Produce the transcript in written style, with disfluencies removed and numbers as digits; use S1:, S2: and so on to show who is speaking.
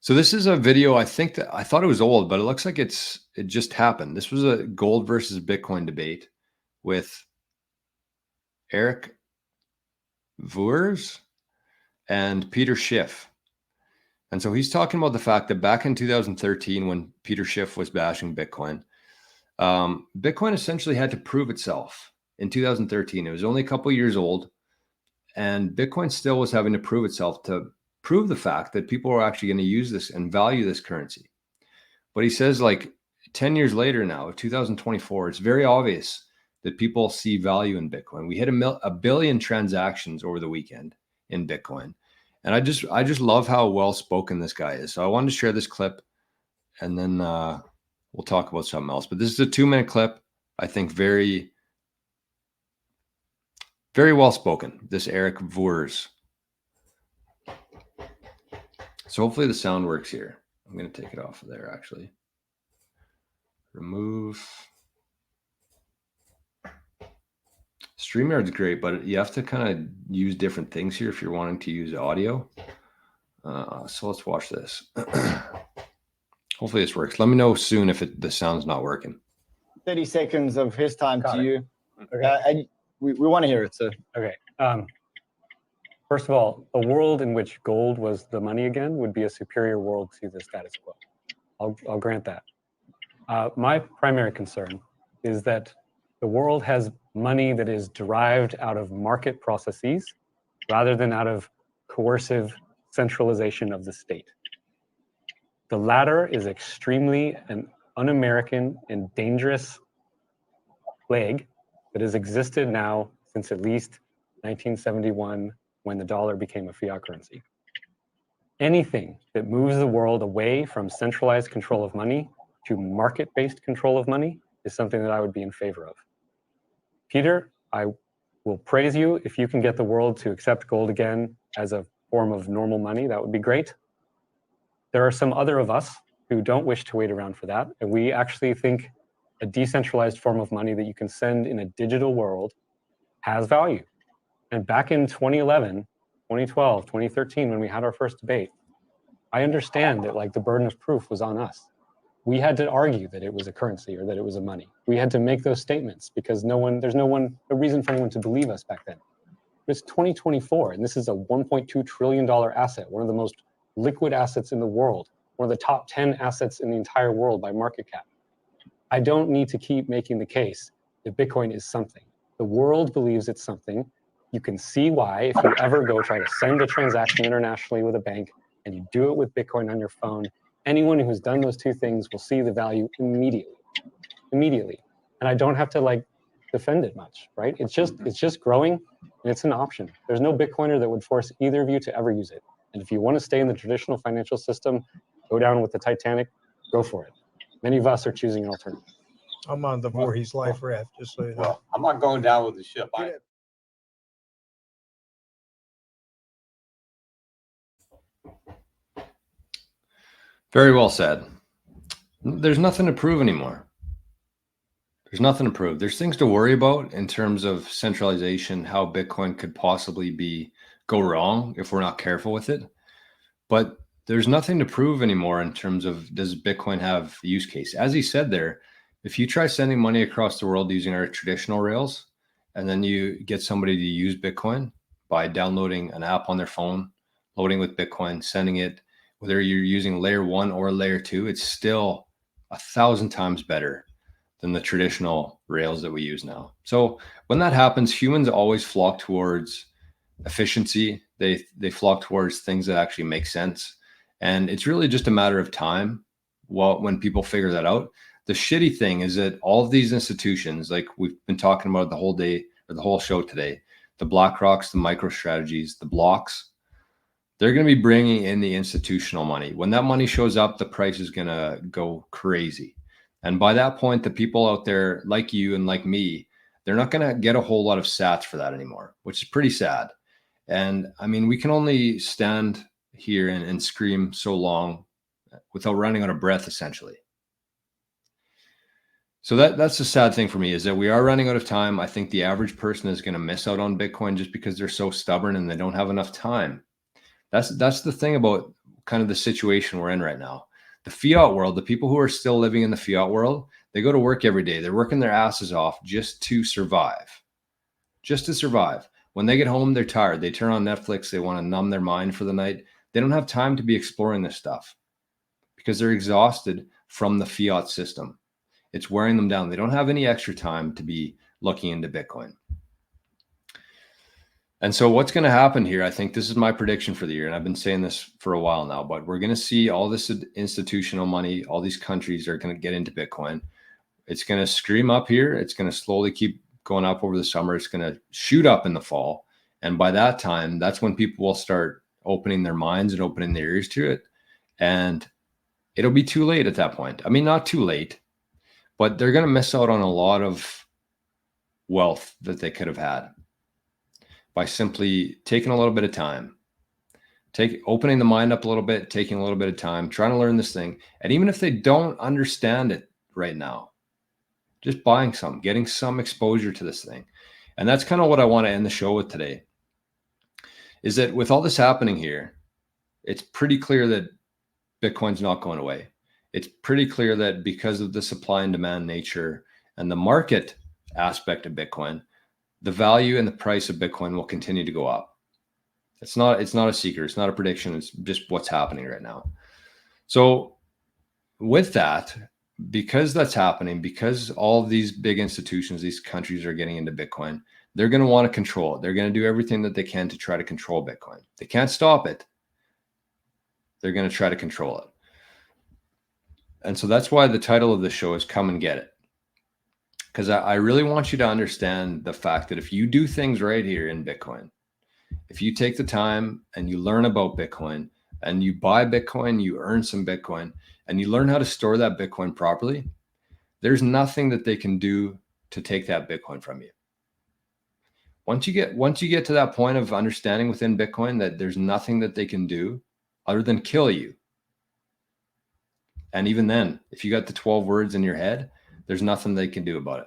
S1: So this is a video. I thought it was old, but it looks like it just happened. This was a gold versus Bitcoin debate with Eric Voers and Peter Schiff. And so he's talking about the fact that back in 2013, when Peter Schiff was bashing Bitcoin, Bitcoin essentially had to prove itself in 2013. It was only a couple years old, and Bitcoin still was having to prove itself to prove the fact that people are actually going to use this and value this currency. But he says, like 10 years later now, 2024, it's very obvious that people see value in Bitcoin. We hit a billion transactions over the weekend in Bitcoin. And I just love how well spoken this guy is. So I wanted to share this clip, and then we'll talk about something else. But this is a 2-minute clip. I think very, very well spoken. This Eric Voers. So hopefully the sound works here. I'm going to take it off of there, actually. Remove. StreamYard's great, but you have to kind of use different things here if you're wanting to use audio. So let's watch this. Hopefully this works. Let me know soon if the sound's not working.
S2: 30 seconds of his time
S3: Got
S2: to
S3: it.
S2: you.
S3: Okay.
S2: And we want to hear it. So
S3: Okay. First of all, a world in which gold was the money again would be a superior world to the status quo. I'll grant that. My primary concern is that the world has money that is derived out of market processes rather than out of coercive centralization of the state. The latter is extremely an un-American and dangerous plague that has existed now since at least 1971, when the dollar became a fiat currency. Anything that moves the world away from centralized control of money to market-based control of money is something that I would be in favor of. Peter, I will praise you if you can get the world to accept gold again as a form of normal money. That would be great. There are some other of us who don't wish to wait around for that, and we actually think a decentralized form of money that you can send in a digital world has value. And back in 2011, 2012, 2013, when we had our first debate, I understand that like the burden of proof was on us. We had to argue that it was a currency or that it was a money. We had to make those statements because there's no reason for anyone to believe us back then. But it's 2024, and this is a $1.2 trillion asset, one of the most liquid assets in the world, one of the top 10 assets in the entire world by market cap. I don't need to keep making the case that Bitcoin is something. The world believes it's something. You can see why if you ever go try to send a transaction internationally with a bank and you do it with Bitcoin on your phone, anyone who's done those two things will see the value immediately. And I don't have to like defend it much, right? It's just growing and it's an option. There's no Bitcoiner that would force either of you to ever use it. And if you want to stay in the traditional financial system, go down with the Titanic, go for it. Many of us are choosing an alternative.
S4: I'm on the Voorhees life raft, just so you know.
S5: Well, I'm not going down with the ship.
S1: Very well said. There's nothing to prove anymore. There's nothing to prove. There's things to worry about in terms of centralization, how Bitcoin could possibly go wrong if we're not careful with it. But there's nothing to prove anymore in terms of, does Bitcoin have use case? As he said there, if you try sending money across the world using our traditional rails, and then you get somebody to use Bitcoin by downloading an app on their phone, loading with Bitcoin, sending it, whether you're using layer 1 or layer 2, it's still 1,000 times better than the traditional rails that we use now. So when that happens, humans always flock towards efficiency. They flock towards things that actually make sense. And it's really just a matter of time when people figure that out. The shitty thing is that all of these institutions, like we've been talking about the whole day or the whole show today, the BlackRocks, the MicroStrategies, the blocks, they're going to be bringing in the institutional money. When that money shows up, the price is going to go crazy. And by that point, the people out there like you and like me, they're not going to get a whole lot of sats for that anymore, which is pretty sad. And I mean, we can only stand here and scream so long without running out of breath, essentially. So that's the sad thing for me, is that we are running out of time. I think the average person is going to miss out on Bitcoin just because they're so stubborn and they don't have enough time. That's the thing about kind of the situation we're in right now. The fiat world, the people who are still living in the fiat world, they go to work every day. They're working their asses off just to survive. Just to survive. When they get home, they're tired. They turn on Netflix. They want to numb their mind for the night. They don't have time to be exploring this stuff because they're exhausted from the fiat system. It's wearing them down. They don't have any extra time to be looking into Bitcoin. And so what's going to happen here, I think this is my prediction for the year, and I've been saying this for a while now, but we're going to see all this institutional money, all these countries are going to get into Bitcoin. It's going to scream up here. It's going to slowly keep going up over the summer. It's going to shoot up in the fall. And by that time, that's when people will start opening their minds and opening their ears to it. And it'll be too late at that point. I mean, not too late, but they're going to miss out on a lot of wealth that they could have had by simply taking a little bit of time, opening the mind up a little bit, taking a little bit of time, trying to learn this thing. And even if they don't understand it right now, just buying some, getting some exposure to this thing. And that's kind of what I want to end the show with today, is that with all this happening here, it's pretty clear that Bitcoin's not going away. It's pretty clear that because of the supply and demand nature and the market aspect of Bitcoin, the value and the price of Bitcoin will continue to go up. It's not a secret. It's not a prediction. It's just what's happening right now. So with that, because that's happening, because all of these big institutions, these countries are getting into Bitcoin, they're going to want to control it. They're going to do everything that they can to try to control Bitcoin. They can't stop it. They're going to try to control it. And so that's why the title of the show is Come and Get It. Because I really want you to understand the fact that if you do things right here in Bitcoin, if you take the time and you learn about Bitcoin and you buy Bitcoin, you earn some Bitcoin, and you learn how to store that Bitcoin properly, there's nothing that they can do to take that Bitcoin from you. Once you get to that point of understanding within Bitcoin that there's nothing that they can do other than kill you. And even then, if you got the 12 words in your head, there's nothing they can do about it.